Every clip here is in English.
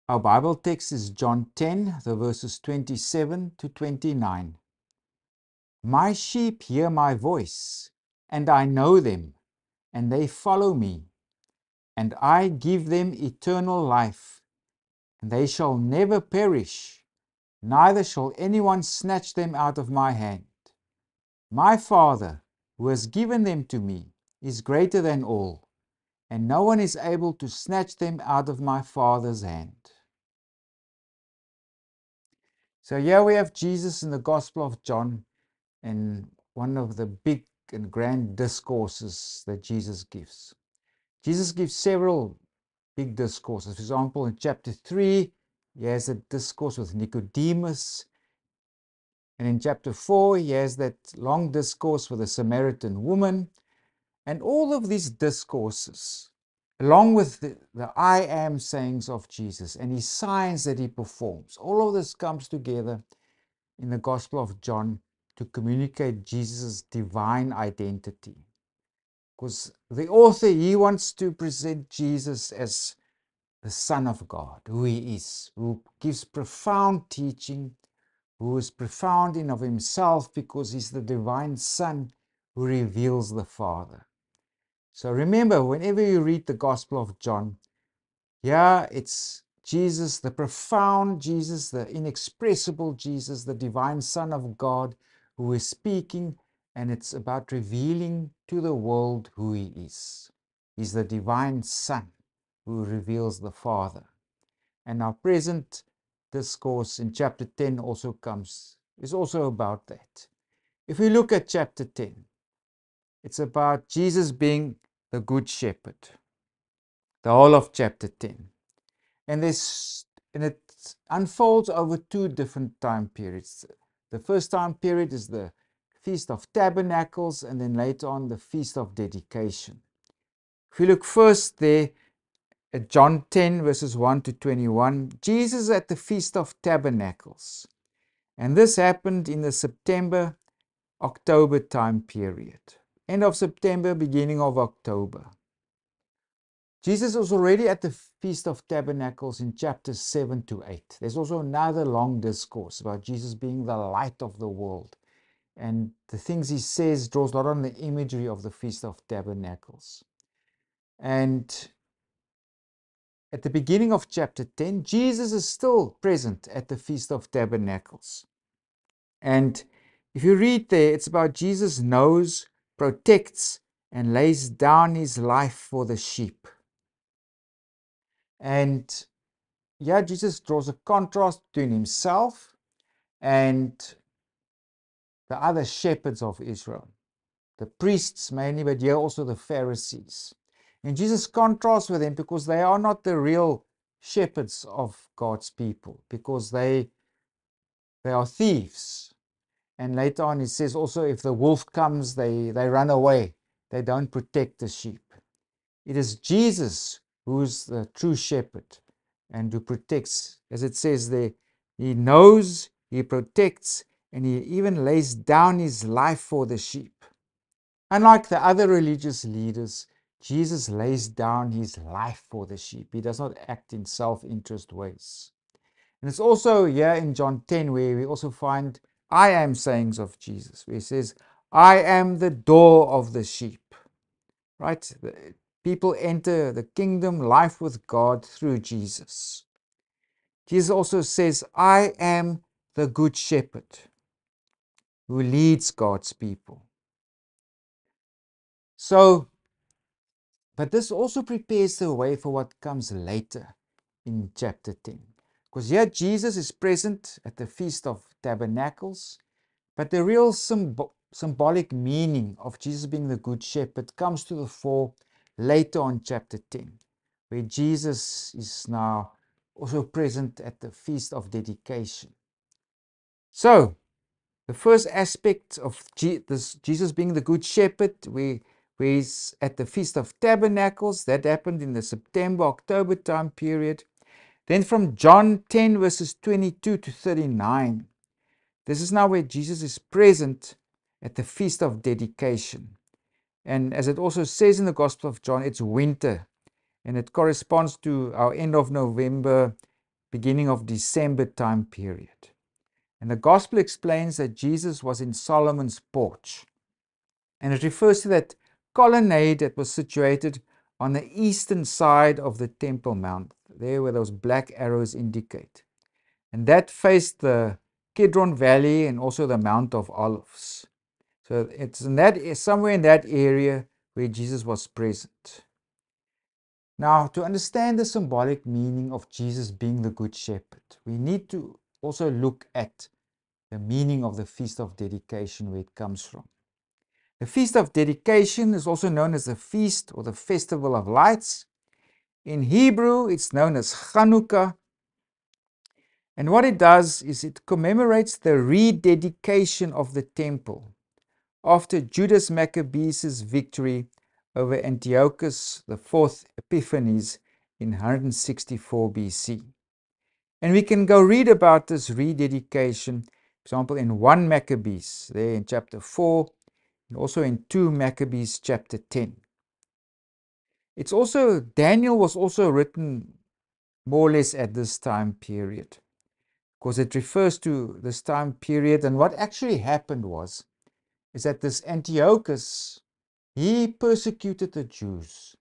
Our Bible text is John 10, the verses 27 to 29. My sheep hear my voice, and I know them, and they follow me. And I give them eternal life, and they shall never perish, neither shall anyone snatch them out of my hand. My Father, who has given them to me, is greater than all, and no one is able to snatch them out of my Father's hand. So here we have Jesus in the Gospel of John, and one of the big and grand discourses that Jesus gives. Jesus gives several big discourses. For example, in chapter 3, he has a discourse with Nicodemus. And in chapter 4, he has that long discourse with a Samaritan woman. And all of these discourses, along with the I am sayings of Jesus and his signs that he performs, all of this comes together in the Gospel of John to communicate Jesus' divine identity. Because the author, he wants to present Jesus as the Son of God, who he is, who gives profound teaching, who is profound in of himself because he's the divine Son who reveals the Father. So remember, whenever you read the Gospel of John, it's Jesus, the profound Jesus, the inexpressible Jesus, the divine Son of God who is speaking, and it's about revealing to the world who he is. He's the divine Son who reveals the Father. And our present discourse in chapter 10 is also about that. If we look at chapter 10, it's about Jesus being the Good Shepherd, the whole of chapter 10. And it unfolds over two different time periods. The first time period is the Feast of Tabernacles, and then later on the Feast of Dedication. If we look first there at John 10, verses 1 to 21, Jesus at the Feast of Tabernacles. And this happened in the September-October time period. End of September, beginning of October. Jesus was already at the Feast of Tabernacles in chapters 7 to 8. There's also another long discourse about Jesus being the light of the world. And the things he says draws a lot on the imagery of the Feast of Tabernacles. And at the beginning of chapter 10, Jesus is still present at the Feast of Tabernacles. And if you read there, it's about Jesus knows, protects, and lays down his life for the sheep. And Jesus draws a contrast between himself and the other shepherds of Israel, the priests mainly, but here also the Pharisees. And Jesus contrasts with them because they are not the real shepherds of God's people, because they are thieves. And later on he says also, if the wolf comes, they run away. They don't protect the sheep. It is Jesus who is the true shepherd and who protects. As it says there, he knows, he protects, and he even lays down his life for the sheep. Unlike the other religious leaders, Jesus lays down his life for the sheep. He does not act in self-interest ways. And it's also here in John 10 where we also find I am sayings of Jesus, where he says, I am the door of the sheep. Right? People enter the kingdom, life with God through Jesus. Jesus also says, I am the good shepherd who leads God's people. So, but this also prepares the way for what comes later in chapter 10. Because here Jesus is present at the Feast of Tabernacles, but the real symbolic meaning of Jesus being the Good Shepherd comes to the fore later on chapter 10, where Jesus is now also present at the Feast of Dedication. So, the first aspect of Jesus being the Good Shepherd, where he's at the Feast of Tabernacles, that happened in the September-October time period. Then from John 10 verses 22 to 39, this is now where Jesus is present at the Feast of Dedication. And as it also says in the Gospel of John, it's winter, and it corresponds to our end of November beginning of December time period. And the gospel explains that Jesus was in Solomon's porch. And it refers to that colonnade that was situated on the eastern side of the Temple Mount, there where those black arrows indicate. And that faced the Kidron Valley and also the Mount of Olives. So it's somewhere in that area where Jesus was present. Now, to understand the symbolic meaning of Jesus being the Good Shepherd, we need to also look at the meaning of the Feast of Dedication, where it comes from. The Feast of Dedication is also known as the Feast or the Festival of Lights. In Hebrew, it's known as Chanukah. And what it does is it commemorates the rededication of the temple after Judas Maccabeus' victory over Antiochus IV Epiphanes in 164 BC. And we can go read about this rededication, for example, in 1 Maccabees, there in chapter 4, and also in 2 Maccabees chapter 10. Daniel was also written more or less at this time period, because it refers to this time period. And what actually happened is that this Antiochus, he persecuted the Jews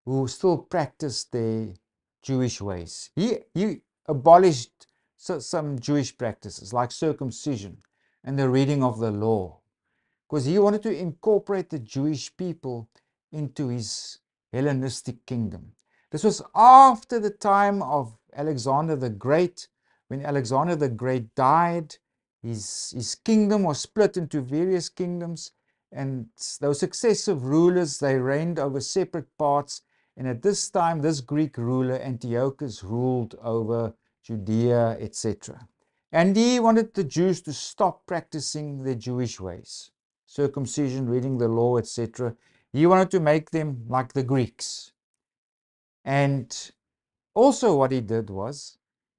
who still practiced their Jewish ways. He abolished some Jewish practices like circumcision and the reading of the law, because he wanted to incorporate the Jewish people into his Hellenistic kingdom. This was after the time of Alexander the Great. When Alexander the Great died, his kingdom was split into various kingdoms, and those successive rulers, they reigned over separate parts. And at this time, this Greek ruler, Antiochus, ruled over Judea, etc. And he wanted the Jews to stop practicing their Jewish ways, circumcision, reading the law, etc. He wanted to make them like the Greeks. And also what he did was,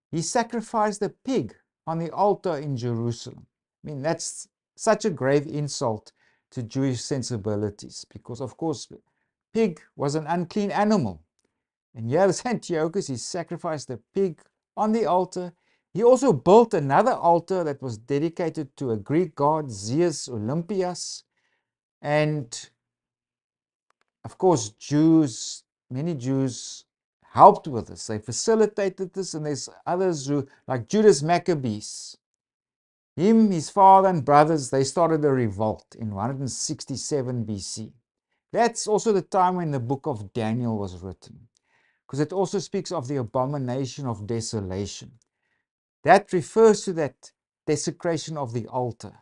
he sacrificed a pig on the altar in Jerusalem. I mean, that's such a grave insult to Jewish sensibilities, because of course, pig was an unclean animal. And here is Antiochus, he sacrificed a pig on the altar. He also built another altar that was dedicated to a Greek god, Zeus Olympias. And of course, many Jews helped with this. They facilitated this, and there's others who, like Judas Maccabeus, his father and brothers, they started a revolt in 167 BC. That's also the time when the book of Daniel was written, because it also speaks of the abomination of desolation. That refers to that desecration of the altar,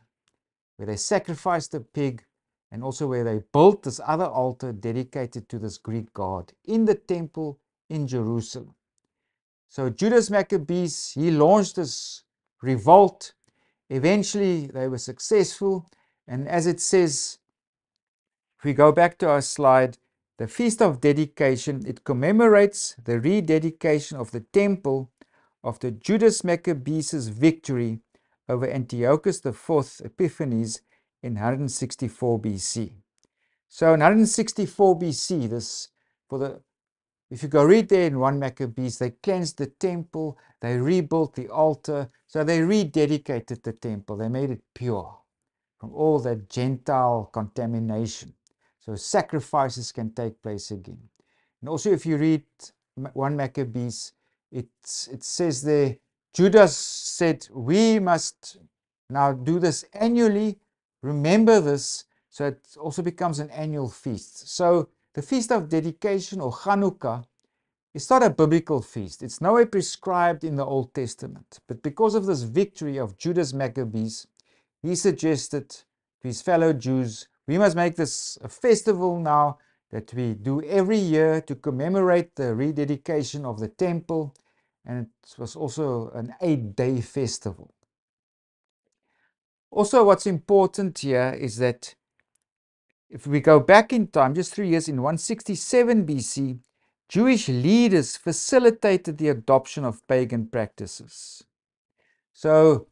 where they sacrificed a pig, and also where they built this other altar dedicated to this Greek god in the temple in Jerusalem. So Judas Maccabeus, he launched this revolt. Eventually they were successful, and as it says, if we go back to our slide, the Feast of Dedication, it commemorates the rededication of the temple after Judas Maccabeus' victory over Antiochus IV Epiphanes in 164 BC. So in 164 BC, if you go read there in 1 Maccabees, they cleansed the temple, they rebuilt the altar, so they rededicated the temple, they made it pure from all that Gentile contamination. So sacrifices can take place again. And also if you read 1 Maccabees, it says there, Judas said, we must now do this annually, remember this, so it also becomes an annual feast. So the Feast of Dedication, or Chanukah, is not a biblical feast. It's nowhere prescribed in the Old Testament. But because of this victory of Judas Maccabees, he suggested to his fellow Jews, we must make this a festival now that we do every year to commemorate the rededication of the temple. And it was also an 8-day festival. Also, what's important here is that if we go back in time, just 3 years, in 167 BC, Jewish leaders facilitated the adoption of pagan practices. So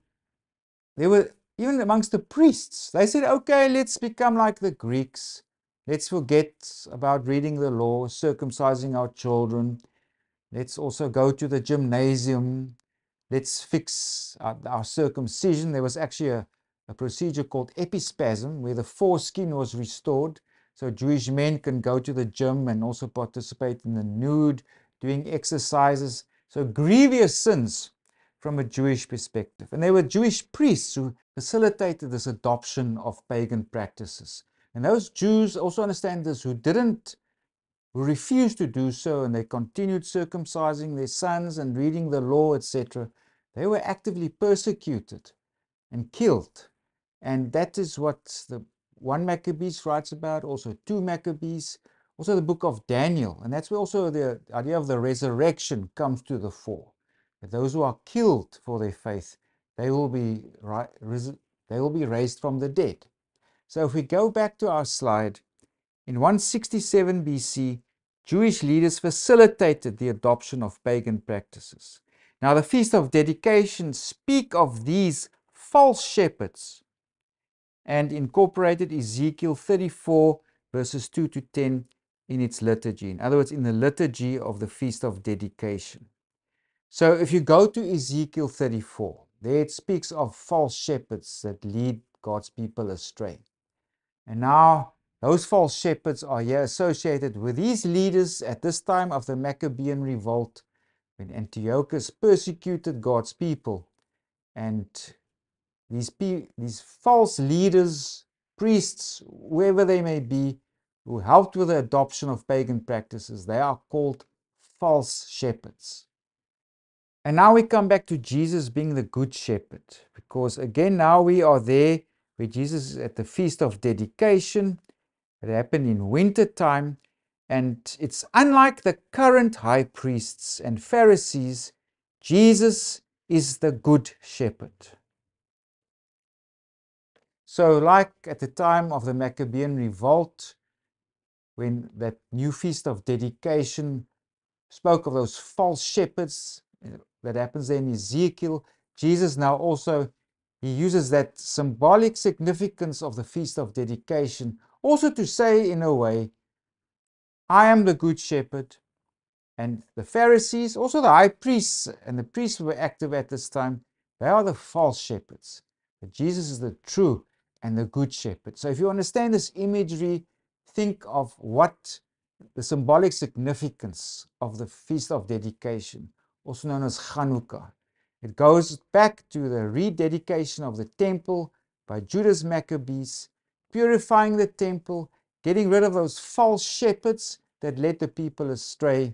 there were, even amongst the priests, they said, okay, let's become like the Greeks. Let's forget about reading the law, circumcising our children. Let's also go to the gymnasium. Let's fix our circumcision. There was actually a procedure called epispasm where the foreskin was restored. So Jewish men can go to the gym and also participate in the nude, doing exercises. So grievous sins from a Jewish perspective. And there were Jewish priests who facilitated this adoption of pagan practices. And those Jews, also understand this, who refused to do so, and they continued circumcising their sons and reading the law, etc., they were actively persecuted and killed. And that is what the 1 Maccabees writes about, also 2 Maccabees, also the book of Daniel. And that's where also the idea of the resurrection comes to the fore. That those who are killed for their faith, they will be raised from the dead. So if we go back to our slide, in 167 BC, Jewish leaders facilitated the adoption of pagan practices. Now, the Feast of Dedication speak of these false shepherds and incorporated Ezekiel 34 verses 2 to 10 in its liturgy. In other words, in the liturgy of the Feast of Dedication. So if you go to Ezekiel 34, there it speaks of false shepherds that lead God's people astray. And now those false shepherds are here associated with these leaders at this time of the Maccabean revolt, when Antiochus persecuted God's people. And these false leaders, priests, whoever they may be, who helped with the adoption of pagan practices, they are called false shepherds. And now we come back to Jesus being the good shepherd, because again now we are there where Jesus is at the Feast of Dedication. It happened in winter time, and it's unlike the current high priests and Pharisees. Jesus is the good shepherd. So like at the time of the Maccabean revolt, when that new Feast of Dedication spoke of those false shepherds, that happens there in Ezekiel, Jesus now also, he uses that symbolic significance of the Feast of Dedication also to say in a way, I am the good shepherd. And the Pharisees, also the high priests and the priests who were active at this time, they are the false shepherds. But Jesus is the true and the good shepherd. So if you understand this imagery, think of what the symbolic significance of the Feast of Dedication, also known as Chanukah. It goes back to the rededication of the temple by Judas Maccabees, purifying the temple, getting rid of those false shepherds that led the people astray.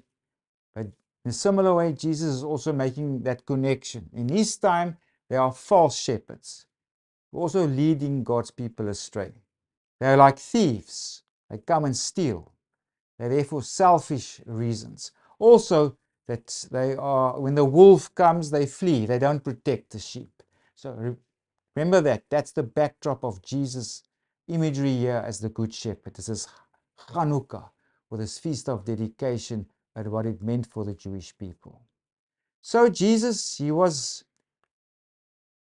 But in a similar way, Jesus is also making that connection. In his time, there are false shepherds, also leading God's people astray. They're like thieves. They come and steal. They're there for selfish reasons. Also, that they are, when the wolf comes, they flee. They don't protect the sheep. So remember that. That's the backdrop of Jesus' imagery here as the Good Shepherd. This is Chanukah, or this Feast of Dedication, and what it meant for the Jewish people. So Jesus, he was,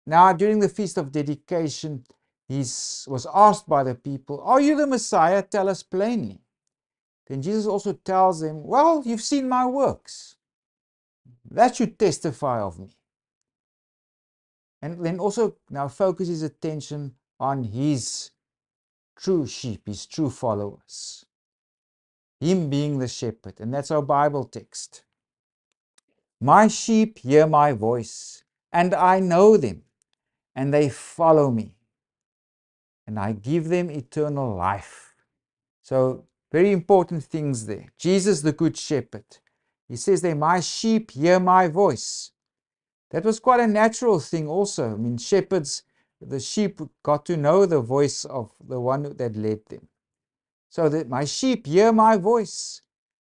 now during the Feast of Dedication, he was asked by the people, are you the Messiah? Tell us plainly. Then Jesus also tells them, well, you've seen my works. That should testify of me. And then also now focus his attention on his true sheep, his true followers. Him being the shepherd. And that's our Bible text. My sheep hear my voice, and I know them, and they follow me. And I give them eternal life. So, very important things there. Jesus, the good shepherd. He says there, my sheep hear my voice. That was quite a natural thing also. I mean, shepherds, the sheep got to know the voice of the one that led them. So that my sheep hear my voice,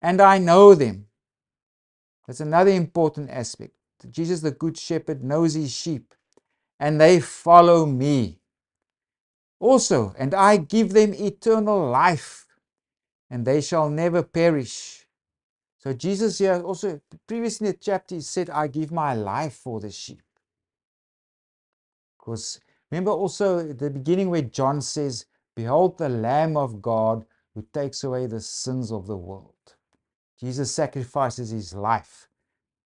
and I know them. That's another important aspect. Jesus, the good shepherd, knows his sheep, and they follow me. Also, and I give them eternal life, and they shall never perish. So Jesus here also, previously in the chapter, he said, I give my life for the sheep. Because remember also at the beginning where John says, behold the Lamb of God who takes away the sins of the world. Jesus sacrifices his life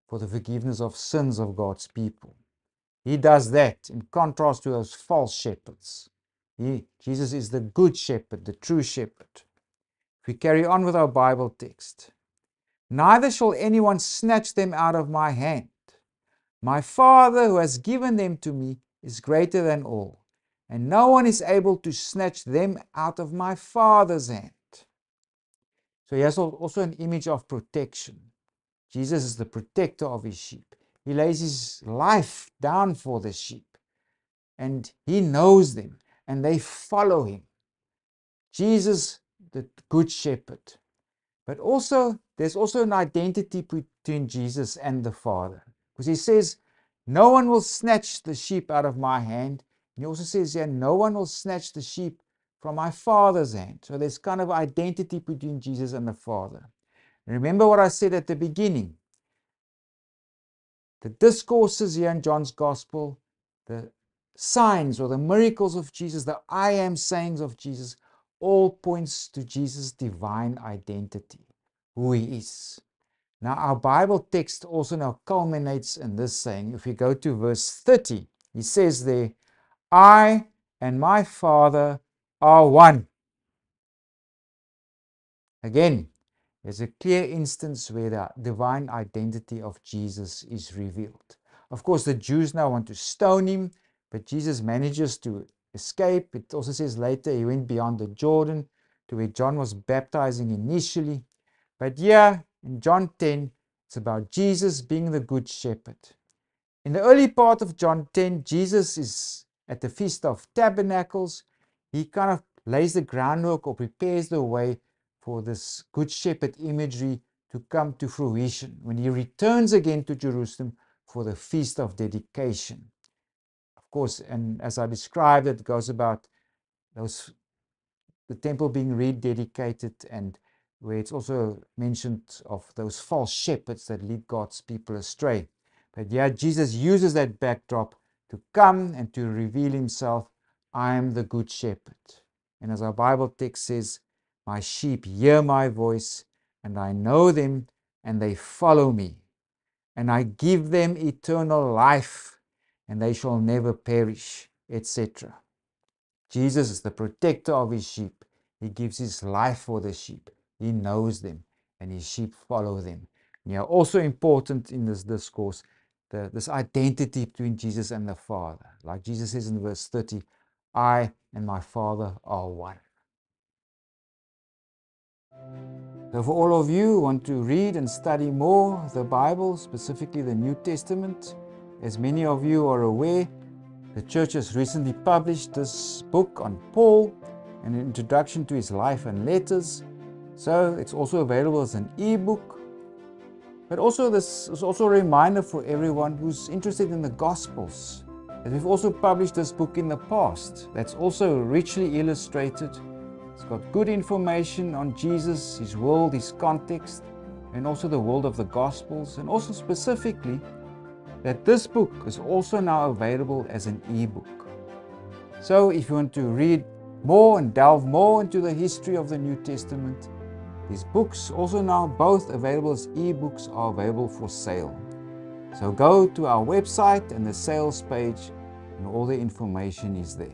for the forgiveness of sins of God's people. He does that in contrast to those false shepherds. Jesus is the good shepherd, the true shepherd. If we carry on with our Bible text, neither shall anyone snatch them out of my hand. My Father who has given them to me is greater than all, and no one is able to snatch them out of my Father's hand. So here's also an image of protection. Jesus is the protector of his sheep. He lays his life down for the sheep, and he knows them, and they follow him. Jesus, the good shepherd. But also, there's also an identity between Jesus and the Father. Because he says, no one will snatch the sheep out of my hand. And he also says here, no one will snatch the sheep from my Father's hand. So there's kind of identity between Jesus and the Father. Remember what I said at the beginning. The discourses here in John's Gospel, the signs or the miracles of Jesus, the I am sayings of Jesus, all points to Jesus' divine identity, who he is. Now our Bible text also now culminates in this saying. If we go to verse 30, he says there, I and my Father are one. Again, there's a clear instance where the divine identity of Jesus is revealed. Of course, the Jews now want to stone him, but Jesus manages to escape. It also says later he went beyond the Jordan to where John was baptizing initially. But here in John 10, it's about Jesus being the good shepherd. In the early part of John 10, Jesus is at the Feast of Tabernacles. He kind of lays the groundwork or prepares the way for this good shepherd imagery to come to fruition when he returns again to Jerusalem for the Feast of Dedication. Of course, and as I described, it goes about the temple being rededicated, and where it's also mentioned of those false shepherds that lead God's people astray. But yeah, Jesus uses that backdrop to come and to reveal himself. I am the good shepherd. And as our Bible text says, my sheep hear my voice, and I know them, and they follow me. And I give them eternal life, and they shall never perish, etc. Jesus is the protector of his sheep. He gives his life for the sheep. He knows them, and his sheep follow them. Yeah, also important in this discourse, this identity between Jesus and the Father. Like Jesus says in verse 30, I and my Father are one. So for all of you who want to read and study more the Bible, specifically the New Testament, as many of you are aware, the church has recently published this book on Paul, an introduction to his life and letters. So it's also available as an e-book. But also this is also a reminder for everyone who's interested in the Gospels that we've also published this book in the past. That's also richly illustrated. It's got good information on Jesus, his world, his context, and also the world of the Gospels, and also specifically that this book is also now available as an e-book. So if you want to read more and delve more into the history of the New Testament, these books also now both available as e-books are available for sale. So go to our website and the sales page and all the information is there.